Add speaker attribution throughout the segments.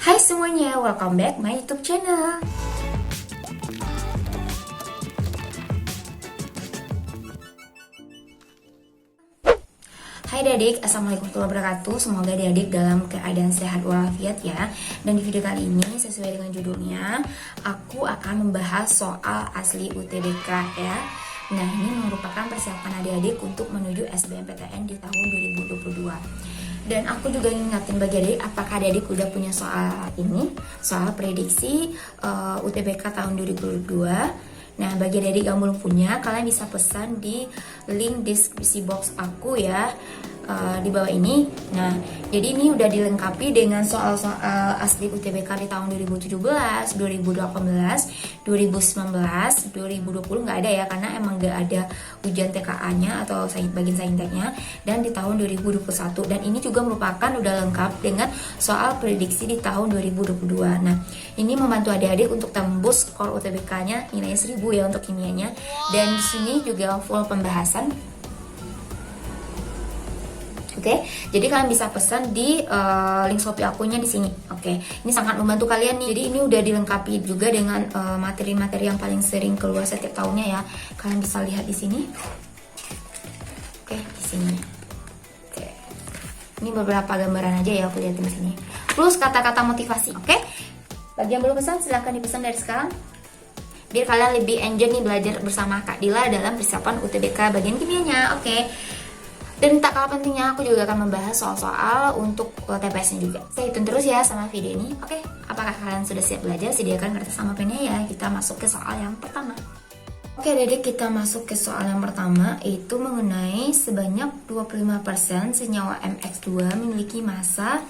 Speaker 1: Hai semuanya, welcome back my YouTube channel. Hai adik, assalamualaikum warahmatullahi wabarakatuh. Semoga adik dalam keadaan sehat walafiat ya. Dan di video kali ini sesuai dengan judulnya, aku akan membahas soal asli UTBK ya. Nah, ini merupakan persiapan adik-adik untuk menuju SBMPTN di tahun 2022. Dan aku juga ngingetin bagi adik, apakah adik udah punya soal ini, soal prediksi UTBK tahun 2022. Nah, bagi adik yang belum punya, kalian bisa pesan di link deskripsi box aku ya, di bawah ini. Nah, jadi ini udah dilengkapi dengan soal-soal asli UTBK di tahun 2017, 2018, 2019, 2020 nggak ada ya, karena emang nggak ada ujian TKA-nya atau bagian sainteknya, dan di tahun 2021. Dan ini juga merupakan udah lengkap dengan soal prediksi di tahun 2022. Nah, ini membantu adik-adik untuk tembus skor UTBK-nya nilainya 1000 ya untuk kimianya. Dan di sini juga full pembahasan. Oke, jadi kalian bisa pesan di link Shopee akunnya di sini. Oke, ini sangat membantu kalian nih. Jadi ini udah dilengkapi juga dengan materi-materi yang paling sering keluar setiap tahunnya ya. Kalian bisa lihat di sini. Oke, di sini. Oke, ini beberapa gambaran aja ya aku lihat di sini. Plus kata-kata motivasi. Oke, bagi yang belum pesan silahkan dipesan dari sekarang. Biar kalian lebih enjoy nih belajar bersama Kak Dila dalam persiapan UTBK bagian kimianya. Oke. Dan tak kalah pentingnya aku juga akan membahas soal-soal untuk TPS-nya juga. Stay tune terus ya sama video ini. Oke, apakah kalian sudah siap belajar? Sediakan kertas sama pennya ya. Kita masuk ke soal yang pertama. Oke adik, kita masuk ke soal yang pertama, yaitu mengenai sebanyak 25% senyawa MX2 memiliki massa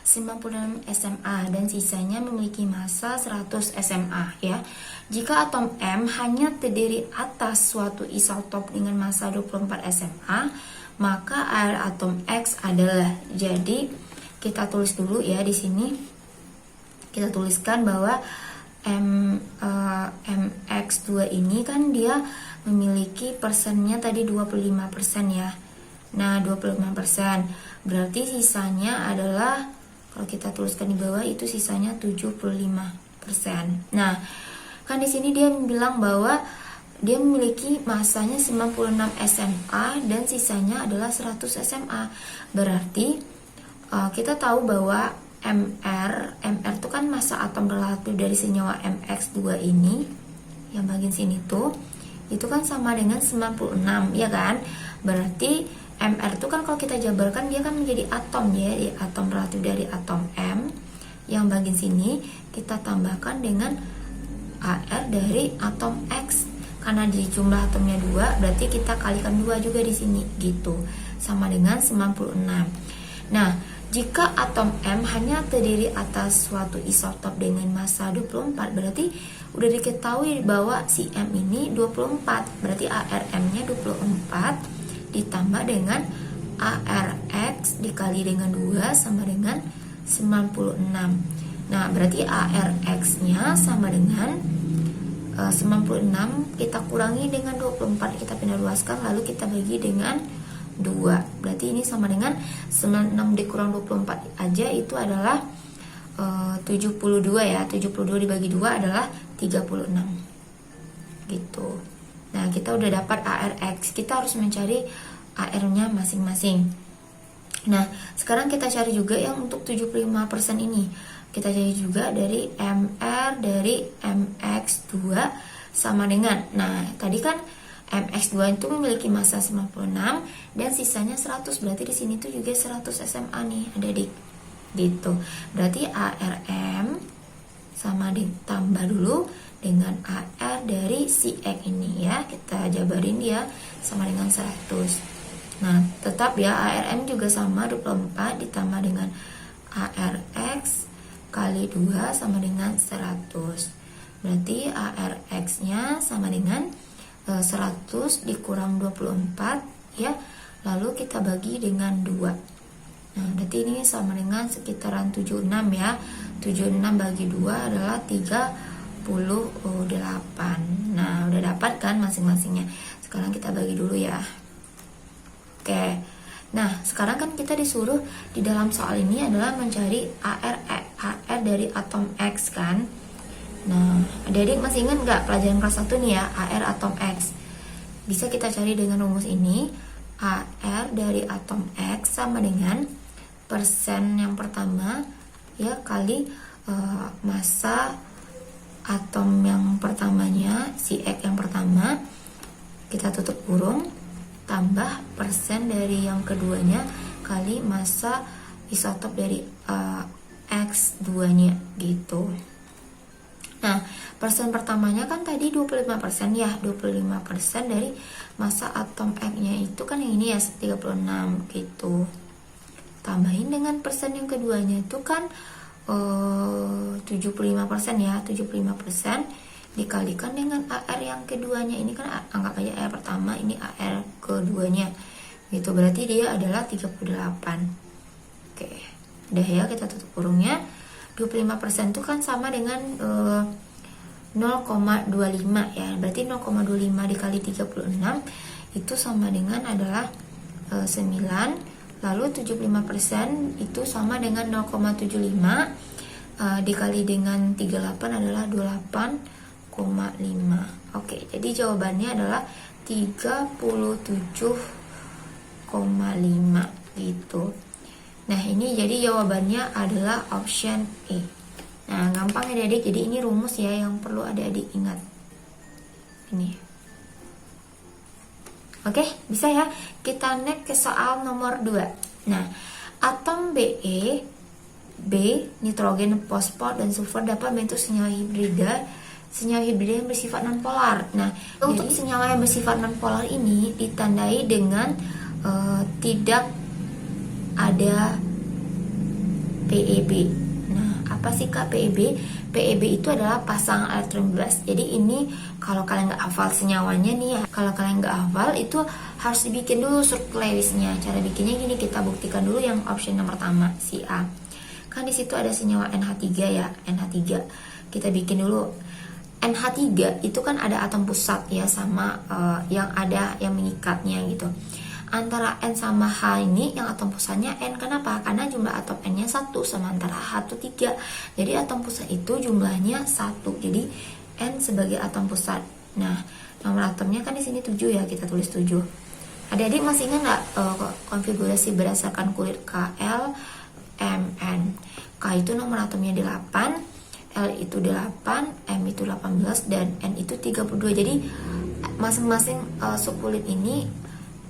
Speaker 1: 96 SMA dan sisanya memiliki massa 100 SMA ya. Jika atom M hanya terdiri atas suatu isotop dengan massa 24 SMA, maka air atom X adalah. Jadi kita tulis dulu ya di sini. Kita tuliskan bahwa MX2 ini kan dia memiliki persennya tadi 25% ya. Nah, 25%. Berarti sisanya adalah, kalau kita tuliskan di bawah itu sisanya 75%. Nah, kan di sini dia bilang bahwa dia memiliki masanya 96 SMA dan sisanya adalah 100 SMA. Berarti kita tahu bahwa MR itu kan massa atom relatif dari senyawa MX2 ini, yang bagian sini tuh, itu kan sama dengan 96 ya kan. Berarti MR itu kan kalau kita jabarkan dia kan menjadi atom ya, atom relatif dari atom M. Yang bagian sini kita tambahkan dengan AR dari atom X. Karena di jumlah atomnya 2, berarti kita kalikan 2 juga di sini gitu. Sama dengan 96. Nah, jika atom M hanya terdiri atas suatu isotop dengan massa 24, berarti udah diketahui bahwa si M ini 24. Berarti ARM-nya 24 ditambah dengan ARX dikali dengan 2 sama dengan 96. Nah, berarti ARX-nya sama dengan 96 kita kurangi dengan 24, kita pindah luaskan lalu kita bagi dengan 2. Berarti ini sama dengan 96 dikurang 24 aja itu adalah 72 ya. 72 dibagi 2 adalah 36 gitu. Nah, kita udah dapat ARX. Kita harus mencari AR-nya masing-masing. Nah, sekarang kita cari juga yang untuk 75% ini. Kita cari juga dari MR dari MX2 sama dengan, nah tadi kan MX2 itu memiliki massa 96 dan sisanya 100, berarti di sini tuh juga 100 SMA nih adik gitu. Berarti ARM sama ditambah dulu dengan AR dari si X ini ya, kita jabarin dia sama dengan 100. Nah, tetap ya ARM juga sama 24 ditambah dengan ARX kali 2 sama dengan 100. Berarti ARX-nya sama dengan 100 dikurang 24 ya. Lalu kita bagi dengan 2. Nah, berarti ini sama dengan sekitaran 76 ya. 76 bagi 2 adalah 38. Nah, udah dapat kan masing-masingnya. Sekarang kita bagi dulu ya. Oke. Nah, sekarang kan kita disuruh di dalam soal ini adalah mencari AR dari atom X kan. Nah, adik-adik masih ingat nggak pelajaran kelas 1 nih ya, AR atom X? Bisa kita cari dengan rumus ini. AR dari atom X sama dengan persen yang pertama ya kali massa atom yang pertamanya, si X yang pertama, kita tutup kurung, tambah persen dari yang keduanya kali massa isotop dari X2 nya gitu. Nah, persen pertamanya kan tadi 25% ya, 25% dari massa atom X-nya itu kan yang ini ya 36 gitu. Tambahin dengan persen yang keduanya itu kan 75% ya, 75% dikalikan dengan AR yang keduanya. Ini kan anggap aja AR pertama, ini AR keduanya. Gitu, berarti dia adalah 38. Oke. Udah ya, kita tutup kurungnya. 25% itu kan sama dengan 0,25 ya. Berarti 0,25 dikali 36 itu sama dengan adalah 9. Lalu 75% itu sama dengan 0,75 dikali dengan 38 adalah 28,5. Oke, jadi jawabannya adalah 37,5 gitu. Nah, ini jadi jawabannya adalah option E. Nah, gampang ya adik. Jadi ini rumus ya yang perlu adik-adik ingat. Ini. Oke, bisa ya. Kita next ke soal nomor 2. Nah, atom Be, B, nitrogen, fosfor, dan sulfur dapat membentuk senyawa hibrida. Senyawa hibrida yang bersifat nonpolar. Nah, untuk senyawa yang bersifat nonpolar ini ditandai dengan tidak ada PeB. Nah, apa sih Kak PeB? PeB itu adalah pasangan elektron bebas. Jadi ini kalau kalian nggak hafal senyawanya nih ya, kalau kalian nggak hafal itu harus dibikin dulu struktur Lewisnya. Cara bikinnya gini, kita buktikan dulu yang option yang pertama, si A. Kan di situ ada senyawa NH3 ya, NH3. Kita bikin dulu. NH3 itu kan ada atom pusat ya sama yang ada yang mengikatnya gitu. Antara N sama H ini yang atom pusatnya N. Kenapa? Karena jumlah atom N-nya 1, sementara H itu 3. Jadi atom pusat itu jumlahnya 1. Jadi N sebagai atom pusat. Nah, nomor atomnya kan di sini 7 ya, kita tulis 7. Adik-adik masih ingat nggak konfigurasi berdasarkan kulit KL, MN? K itu nomor atomnya 8, L itu 8, M itu 18, dan N itu 32. Jadi masing-masing subkulit ini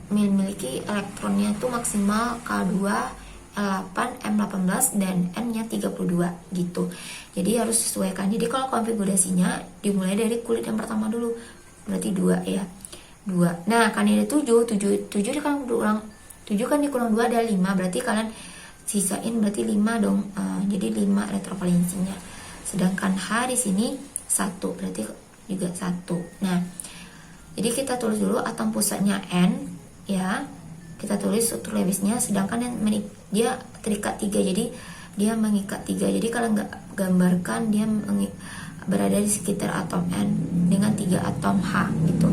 Speaker 1: memiliki elektronnya itu maksimal K2, L8, M18, dan N-nya 32 gitu. Jadi harus sesuaikan. Jadi kalau konfigurasinya dimulai dari kulit yang pertama dulu. Berarti 2 ya. 2. Nah, kan ada 7 kan dikurang 7 kan dikurang 2 ada 5. Berarti kalian sisain berarti 5 dong. Jadi 5 elektrovalensinya. Sedangkan H di sini 1, berarti juga 1. Nah, jadi kita tulis dulu atom pusatnya N ya, kita tulis struktur Lewisnya, sedangkan yang dia terikat 3, jadi dia mengikat 3. Jadi kalau nggak gambarkan dia berada di sekitar atom N dengan 3 atom H gitu.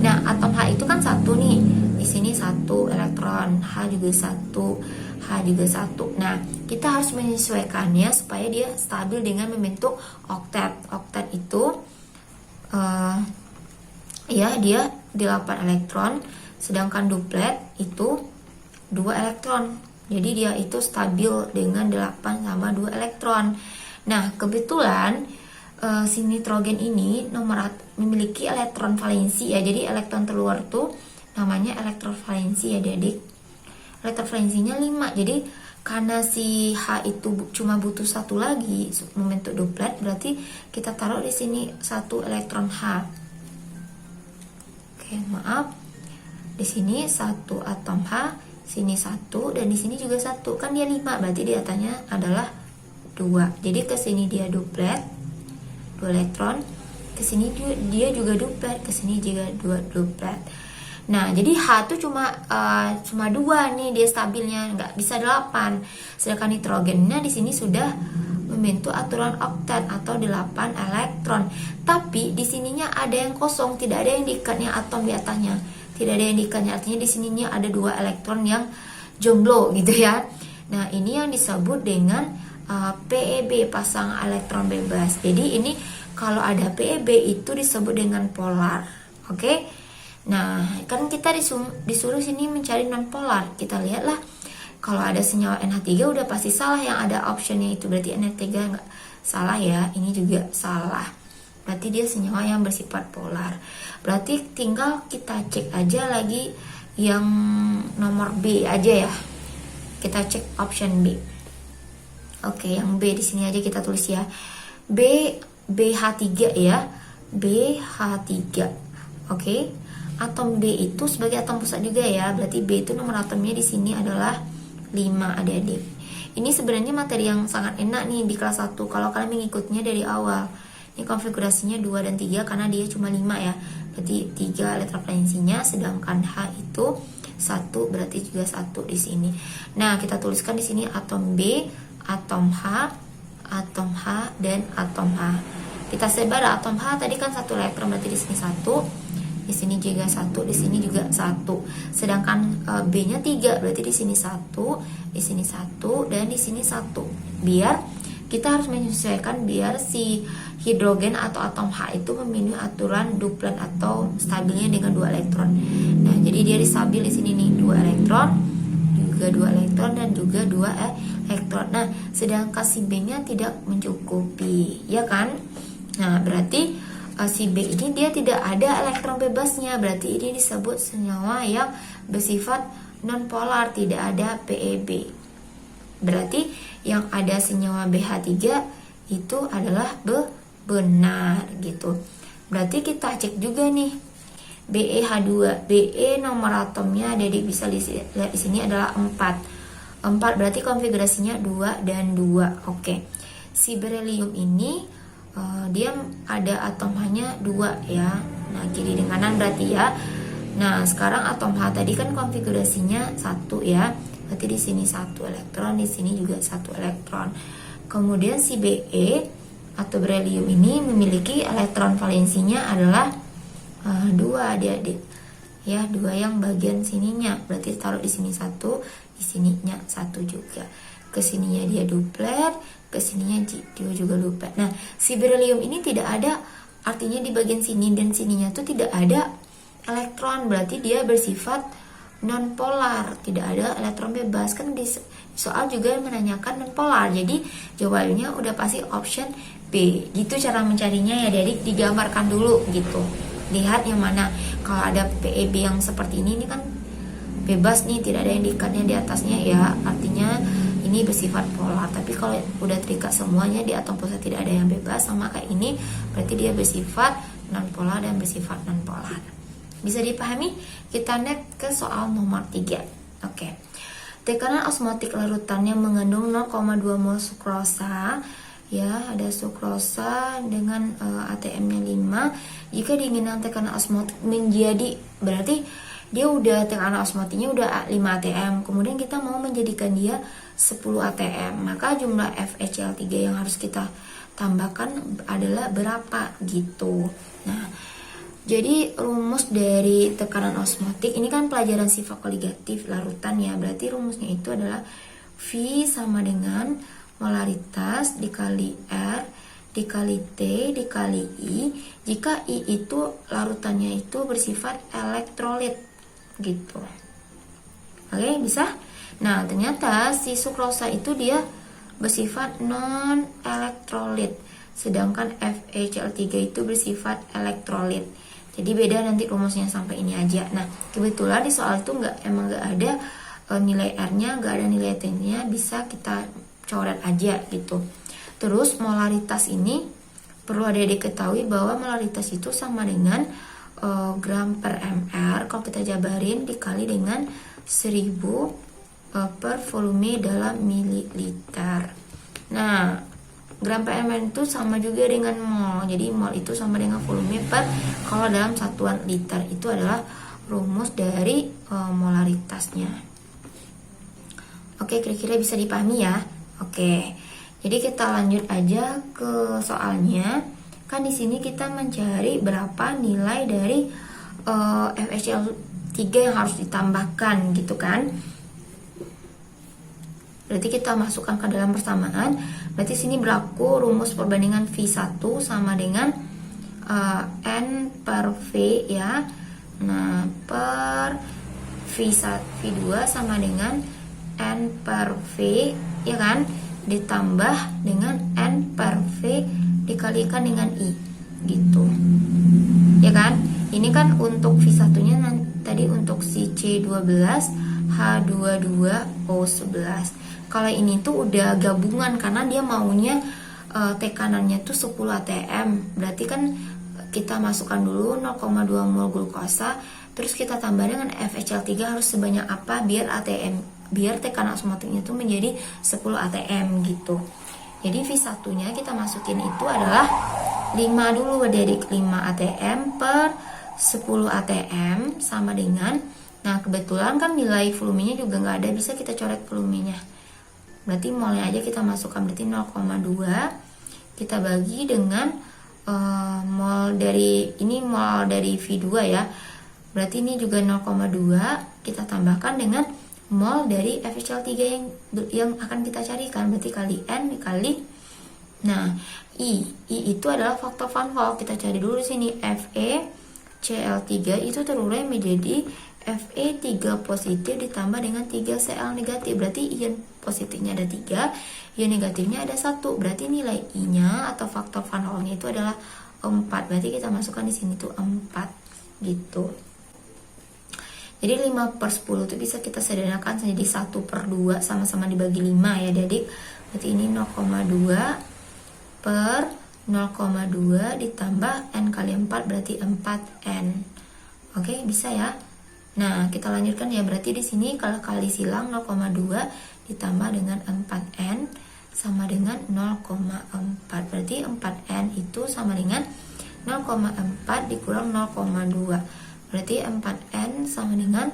Speaker 1: Nah, atom H itu kan 1 nih, di sini 1 elektron, H juga 1, H juga 1. Nah, kita harus menyesuaikannya supaya dia stabil dengan membentuk oktet. Oktet itu ya dia 8 elektron, sedangkan duplet itu 2 elektron. Jadi dia itu stabil dengan 8 sama 2 elektron. Nah, kebetulan si nitrogen ini memiliki elektron valensi ya. Jadi elektron terluar tuh namanya elektron valensi ya adik. Elektron valensinya 5. Jadi karena si H itu cuma butuh 1 lagi membentuk duplet, berarti kita taruh di sini 1 elektron H. Oke, maaf. Di sini 1 atom H, sini 1, dan di sini juga 1. Kan dia 5, berarti di atasnya adalah 2. Jadi ke sini dia duplet, 2 elektron. Ke sini dia juga duplet, ke sini juga 2 duplet. Nah, jadi H itu cuma 2 nih dia stabilnya, nggak bisa 8. Sedangkan nitrogennya di sini sudah membentuk aturan oktet atau 8 elektron. Tapi di sininya ada yang kosong, tidak ada yang diikatnya atom di atasnya. Tidak ada yang diikatnya, artinya di sininya ada 2 elektron yang jomblo gitu ya. Nah, ini yang disebut dengan PeB, pasang elektron bebas. Jadi ini kalau ada PeB itu disebut dengan polar. Oke. Nah, kan kita disuruh sini mencari non-polar. Kita lihatlah, kalau ada senyawa NH3 udah pasti salah, yang ada optionnya itu berarti NH3 nggak salah ya. Ini juga salah. Berarti dia senyawa yang bersifat polar. Berarti tinggal kita cek aja lagi yang nomor B aja ya. Kita cek option B. Oke, yang B di sini aja kita tulis ya. BH3 ya. BH3. Oke. Atom B itu sebagai atom pusat juga ya. Berarti B itu nomor atomnya di sini adalah 5 adik-adik. Ini sebenarnya materi yang sangat enak nih di kelas 1 kalau kalian mengikutnya dari awal. Ini konfigurasinya 2 dan 3 karena dia cuma 5 ya. Berarti 3 elektrovalensinya, sedangkan H itu 1, berarti juga 1 di sini. Nah, kita tuliskan di sini atom B, atom H, dan atom H. Kita sebar atom H tadi kan 1 elektron, berarti di sini 1. Di sini juga 1, di sini juga 1. Sedangkan B-nya 3, berarti di sini 1, di sini 1, dan di sini 1. Biar kita harus menyesuaikan biar si hidrogen atau atom H itu memenuhi aturan duplet atau stabilnya dengan 2 elektron. Nah, jadi dia stabil di sini nih 2 elektron, juga 2 elektron dan juga 2 elektron. Nah, sedangkan si B-nya tidak mencukupi, ya kan? Nah, berarti si B ini dia tidak ada elektron bebasnya, berarti ini disebut senyawa yang bersifat nonpolar, tidak ada PeB. Berarti yang ada senyawa BH3 itu adalah benar gitu. Berarti kita cek juga nih BeH2. Be nomor atomnya jadi bisa lihat di sini adalah 4. 4 berarti konfigurasinya 2 dan 2. Oke. Si berelium ini dia ada atom H-nya 2 ya. Nah, kiri dan kanan berarti ya. Nah, sekarang atom H tadi kan konfigurasinya 1 ya. Berarti di sini 1 elektron, di sini juga 1 elektron. Kemudian si Be atau berelium ini memiliki elektron valensinya adalah 2 adik-adik. Ya, 2 yang bagian sininya. Berarti taruh di sini 1, di sininya 1 juga. Kesininya dia duplet, kesininya dia juga duplet. Nah, si berelium ini tidak ada, artinya di bagian sini dan sininya tuh tidak ada elektron, berarti dia bersifat nonpolar, tidak ada elektron bebas. Kan di soal juga menanyakan nonpolar, jadi jawabannya udah pasti option B. Gitu cara mencarinya ya, jadi digambarkan dulu gitu. Lihat yang mana. Kalau ada PeB yang seperti ini kan bebas nih, tidak ada yang diikatnya di atasnya ya, artinya ini bersifat polar. Tapi kalau udah terikat semuanya di atom pusat tidak ada yang bebas sama kayak ini, berarti dia bersifat nonpolar dan bersifat nonpolar. Bisa dipahami? Kita next ke soal nomor 3. Oke. Tekanan osmotik larutannya mengandung 0,2 mol sukrosa. Ya, ada sukrosa dengan ATM-nya 5. Jika diinginkan tekanan osmotik menjadi, berarti dia udah tekanan osmotiknya udah 5 atm, kemudian kita mau menjadikan dia 10 atm, maka jumlah FeCl3 yang harus kita tambahkan adalah berapa gitu. Nah, jadi rumus dari tekanan osmotik ini kan pelajaran sifat koligatif larutan ya, berarti rumusnya itu adalah V sama dengan molaritas dikali R dikali T dikali I, jika I itu larutannya itu bersifat elektrolit gitu. Oke, bisa? Nah, ternyata si sukrosa itu dia bersifat non elektrolit, sedangkan FeCl3 itu bersifat elektrolit. Jadi beda nanti rumusnya sampai ini aja. Nah, kebetulan di soal itu emang nggak ada nilai R-nya, nggak ada nilai T-nya, bisa kita coret aja gitu. Terus molaritas ini perlu ada diketahui bahwa molaritas itu sama dengan gram per ml kalau kita jabarin dikali dengan 1000 per volume dalam mililiter. Nah, gram per ml itu sama juga dengan mol. Jadi mol itu sama dengan volume per kalau dalam satuan liter. Itu adalah rumus dari molaritasnya. Oke, kira-kira bisa dipahami ya. Oke. Jadi kita lanjut aja ke soalnya. Kan di sini kita mencari berapa nilai dari FeCl3 yang harus ditambahkan gitu kan. berarti kita masukkan ke dalam persamaan. Berarti sini berlaku rumus perbandingan V1 sama dengan N per V ya. Nah, per V2 sama dengan N per V ya kan, ditambah dengan N per V dikalikan dengan I gitu ya kan. Ini kan untuk V1 nya tadi untuk si C12 H22O11. Kalau ini tuh udah gabungan karena dia maunya tekanannya tuh 10 atm. Berarti kan kita masukkan dulu 0,2 mol glukosa, terus kita tambah dengan FeCl3 harus sebanyak apa biar tekanan osmotiknya tuh menjadi 10 atm gitu. Jadi V1 nya kita masukin itu adalah 5 dulu adik, 5 atm per 10 atm sama dengan, nah kebetulan kan nilai volumenya juga nggak ada, bisa kita coret volumenya. Berarti molnya aja kita masukkan, berarti 0,2 kita bagi dengan mol dari ini, mol dari V2 ya. Berarti ini juga 0,2 kita tambahkan dengan mol dari FeCl3 yang akan kita carikan, berarti kali N dikali, nah I itu adalah faktor Van Hoff. Kita cari dulu di sini FeCl3 itu terurai menjadi Fe3 positif ditambah dengan 3 Cl negatif. Berarti ion positifnya ada 3, ion negatifnya ada 1. Berarti nilai I-nya atau faktor Van Hoff-nya itu adalah 4. Berarti kita masukkan di sini tuh 4 gitu. Jadi 5 per 10 itu bisa kita sederhanakan jadi 1 per 2 sama-sama dibagi 5 ya adik. Berarti ini 0,2 per 0,2 ditambah N kali 4 berarti 4N. Oke, bisa ya. Nah, kita lanjutkan ya. Berarti di sini kalau kali silang 0,2 ditambah dengan 4N sama dengan 0,4. Berarti 4N itu sama dengan 0,4 dikurang 0,2. Berarti 4N sama dengan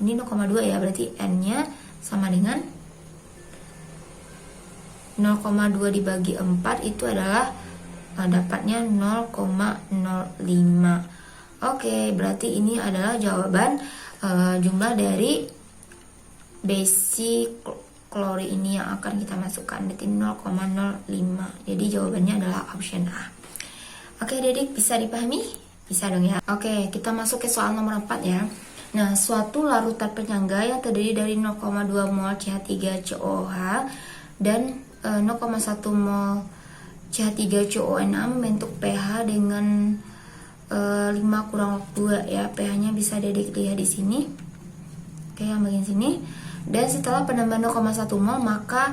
Speaker 1: ini 0,2 ya. Berarti N-nya sama dengan 0,2 dibagi 4 itu adalah dapatnya 0,05. Oke, berarti ini adalah jawaban jumlah dari basic klori ini yang akan kita masukkan, berarti 0,05. Jadi jawabannya adalah option A. Oke, Dedik, bisa dipahami? Bisa dong ya. Oke, kita masuk ke soal nomor 4 ya. Nah, suatu larutan penyangga yang terdiri dari 0,2 mol CH3COOH dan 0,1 mol CH3CONA membentuk pH dengan 5 kurang 2 ya. pH-nya bisa Dedik lihat di sini. Oke, yang bagian sini. Dan setelah penambahan 0,1 mol maka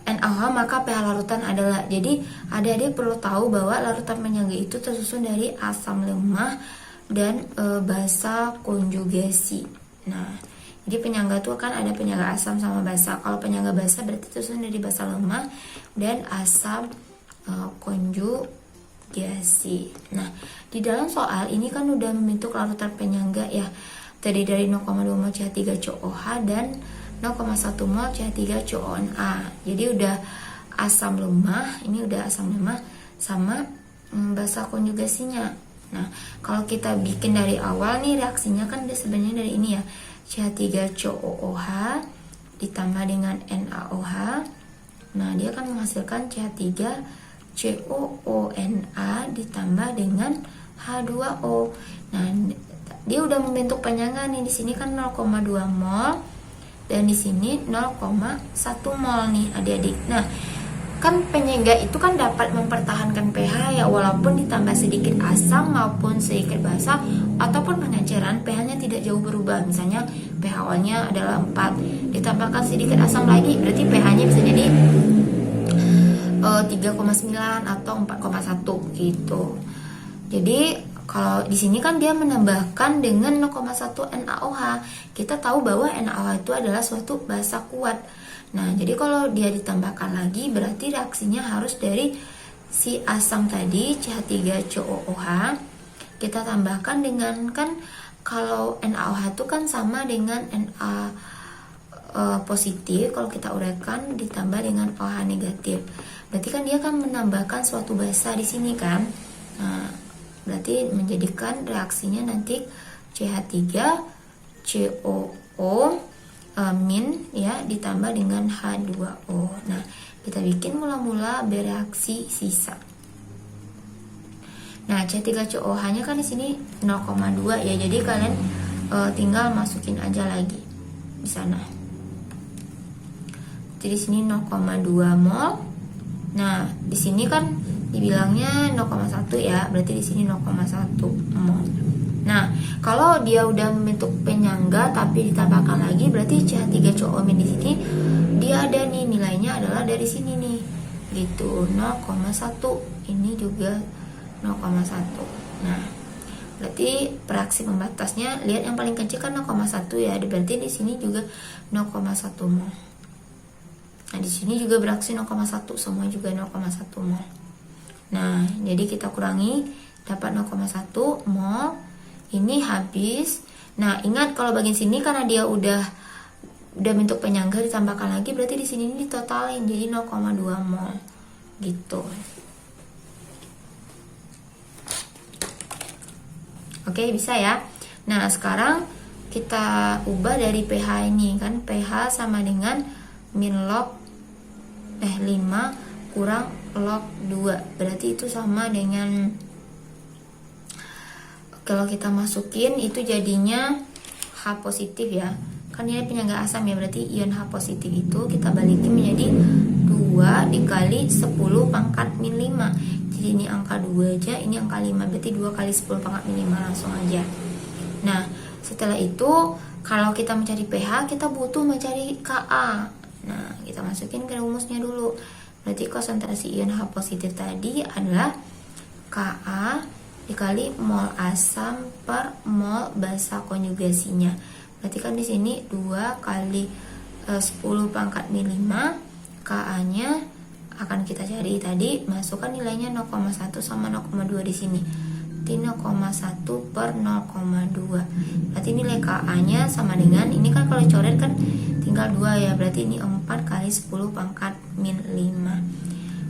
Speaker 1: NaOH maka pH larutan adalah. Jadi adik-adik perlu tahu bahwa larutan penyangga itu tersusun dari asam lemah dan basa konjugasi. Nah, jadi penyangga itu kan ada penyangga asam sama basa. Kalau penyangga basa berarti tersusun dari basa lemah dan asam konjugasi. Nah, di dalam soal ini kan udah membentuk larutan penyangga ya. Tadi dari 0,2 mol CH3COOH dan 0,1 mol CH3CONA. Jadi udah asam lemah, ini udah asam lemah sama basa konjugasinya. Nah, kalau kita bikin dari awal nih reaksinya kan udah sebenarnya dari ini ya. CH3COOH ditambah dengan NaOH. Nah, dia akan menghasilkan CH3COONA ditambah dengan H2O. Nah, dia udah membentuk penyangga nih. Di sini kan 0,2 mol dan di sini 0,1 mol nih adik-adik. Nah, kan penyangga itu kan dapat mempertahankan pH ya, walaupun ditambah sedikit asam maupun sedikit basa ataupun pengenceran, pH-nya tidak jauh berubah. Misalnya pH awalnya adalah 4, ditambahkan sedikit asam lagi, berarti pH-nya bisa jadi 3,9 atau 4,1 gitu. Jadi kalau di sini kan dia menambahkan dengan 0,1 NaOH. Kita tahu bahwa NaOH itu adalah suatu basa kuat. Nah, jadi kalau dia ditambahkan lagi berarti reaksinya harus dari si asam tadi CH3COOH kita tambahkan dengan, kan kalau NaOH itu kan sama dengan Na positif, kalau kita uraikan ditambah dengan OH negatif. Berarti kan dia akan menambahkan suatu basa di sini kan. Nah, berarti menjadikan reaksinya nanti CH3COO min ya ditambah dengan H2O. Nah, kita bikin mula-mula bereaksi sisa. Nah, C3COH-nya kan di sini 0,2 ya. Jadi kalian tinggal masukin aja lagi di sana. Jadi di sini 0,2 mol. Nah, di sini kan dibilangnya 0,1 ya. Berarti di sini 0,1 mol. Nah, kalau dia udah membentuk penyangga tapi ditambahkan lagi, berarti CH3COO- di sini dia ada nih nilainya adalah dari sini nih. Gitu, 0,1. Ini juga 0,1. Nah, berarti reaksi pembatasnya lihat yang paling kecil kan 0,1 ya. Berarti di sini juga 0,1 mol. Nah, di sini juga bereaksi 0,1, semua juga 0,1 mol. Nah, jadi kita kurangi dapat 0,1 mol. Ini habis. Nah, ingat kalau bagian sini karena dia udah bentuk penyangga ditambahkan lagi, berarti di sini ini ditotalin jadi 0,2 mol gitu. Oke, bisa ya. Nah, sekarang kita ubah dari pH ini kan, pH sama dengan min log 5 kurang log 2. Berarti itu sama dengan, kalau kita masukin itu jadinya H positif ya. Kan ini penyangga asam ya, berarti ion H positif itu kita balikin menjadi 2 dikali 10 pangkat min 5. Jadi ini angka 2 aja, ini angka 5, berarti 2 kali 10 pangkat min 5 langsung aja. Nah, setelah itu kalau kita mencari pH, kita butuh mencari Ka. Nah, kita masukin ke rumusnya dulu. Berarti konsentrasi ion H positif tadi adalah Ka dikali mol asam per mol basa konjugasinya. Berarti kan di sini 2 kali 10 pangkat min 5. Ka-nya akan kita cari tadi, masukkan nilainya 0,1 sama 0,2 di sini. Berarti 0,1 per 0,2. Berarti nilai Ka-nya sama dengan, ini kan kalau coret kan tinggal 2 ya. Berarti ini 4 kali 10 pangkat min 5.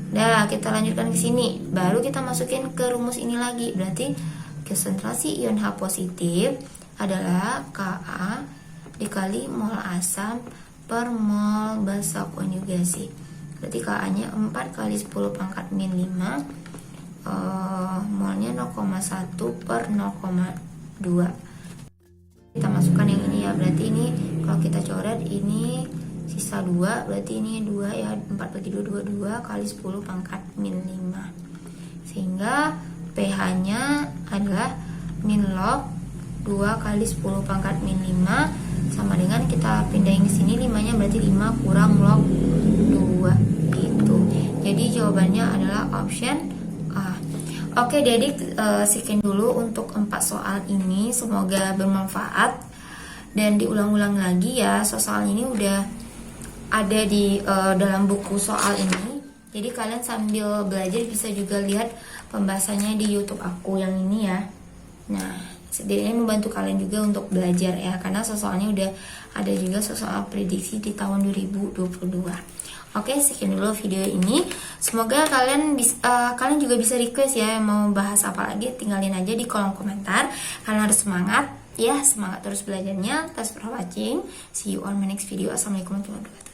Speaker 1: Nah, kita lanjutkan ke sini. Baru kita masukin ke rumus ini lagi. Berarti konsentrasi ion H positif adalah Ka dikali mol asam per mol basa konjugasi. Berarti Ka-nya 4 kali 10 pangkat min 5. Molnya 0,1 per 0,2. Kita masukkan yang ini ya. Berarti ini kalau kita coret ini sisa 2, berarti ini 2 ya, 4 bagi 2, 2 kali 10 pangkat min 5. Sehingga pH-nya adalah min log 2 kali 10 pangkat min 5 sama dengan kita pindahin ke sini 5-nya berarti 5 kurang log 2 gitu. Jadi jawabannya adalah option A. Oke, Dedik sekian dulu untuk 4 soal ini, semoga bermanfaat dan diulang-ulang lagi ya. Soal ini udah ada di dalam buku soal ini. Jadi kalian sambil belajar bisa juga lihat pembahasannya di YouTube aku yang ini ya. Nah, setidaknya membantu kalian juga untuk belajar ya, karena soalnya udah ada juga soal prediksi di tahun 2022. Oke, sekian dulu video ini. Semoga kalian juga bisa request ya, mau bahas apa lagi, tinggalin aja di kolom komentar. Kalian harus semangat ya, semangat terus belajarnya. Thanks for watching. See you on my next video. Assalamualaikum warahmatullahi wabarakatuh.